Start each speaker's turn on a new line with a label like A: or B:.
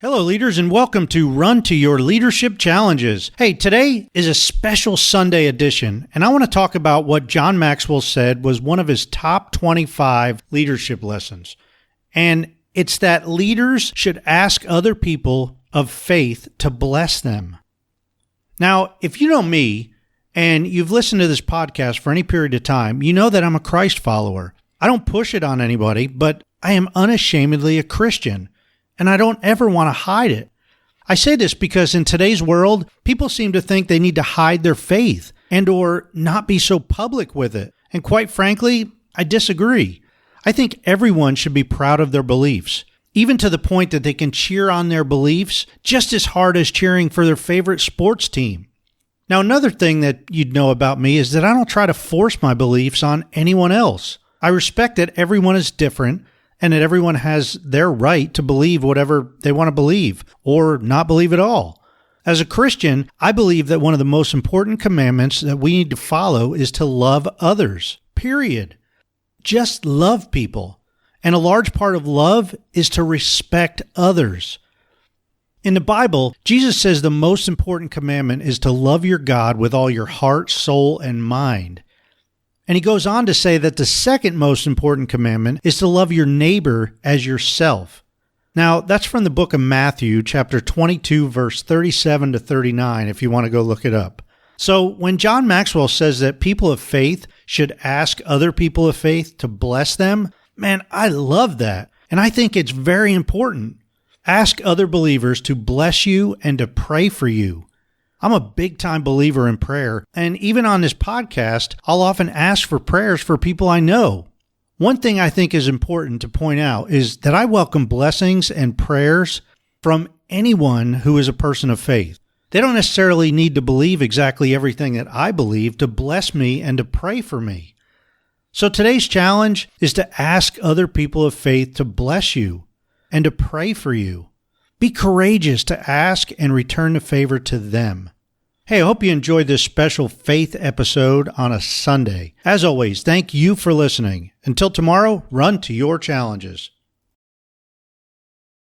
A: Hello, leaders, and welcome to Run to Your Leadership Challenges. Hey, today is a special Sunday edition, and I want to talk about what John Maxwell said was one of his top 25 leadership lessons. And it's that leaders should ask other people of faith to bless them. Now, if you know me, and you've listened to this podcast for any period of time, you know that I'm a Christ follower. I don't push it on anybody, but I am unashamedly a Christian. And I don't ever want to hide it. I say this because in today's world, people seem to think they need to hide their faith and or not be so public with it. And quite frankly, I disagree. I think everyone should be proud of their beliefs, even to the point that they can cheer on their beliefs just as hard as cheering for their favorite sports team. Now, another thing that you'd know about me is that I don't try to force my beliefs on anyone else. I respect that everyone is different and that everyone has their right to believe whatever they want to believe or not believe at all. As a Christian, I believe that one of the most important commandments that we need to follow is to love others, period. Just love people. And a large part of love is to respect others. In the Bible, Jesus says the most important commandment is to love your God with all your heart, soul, and mind. And he goes on to say that the second most important commandment is to love your neighbor as yourself. Now, that's from the book of Matthew, chapter 22, verse 37 to 39, if you want to go look it up. So when John Maxwell says that people of faith should ask other people of faith to bless them, man, I love that. And I think it's very important. Ask other believers to bless you and to pray for you. I'm a big-time believer in prayer, and even on this podcast, I'll often ask for prayers for people I know. One thing I think is important to point out is that I welcome blessings and prayers from anyone who is a person of faith. They don't necessarily need to believe exactly everything that I believe to bless me and to pray for me. So today's challenge is to ask other people of faith to bless you and to pray for you. Be courageous to ask and return the favor to them. Hey, I hope you enjoyed this special faith episode on a Sunday. As always, thank you for listening. Until tomorrow, run to your challenges.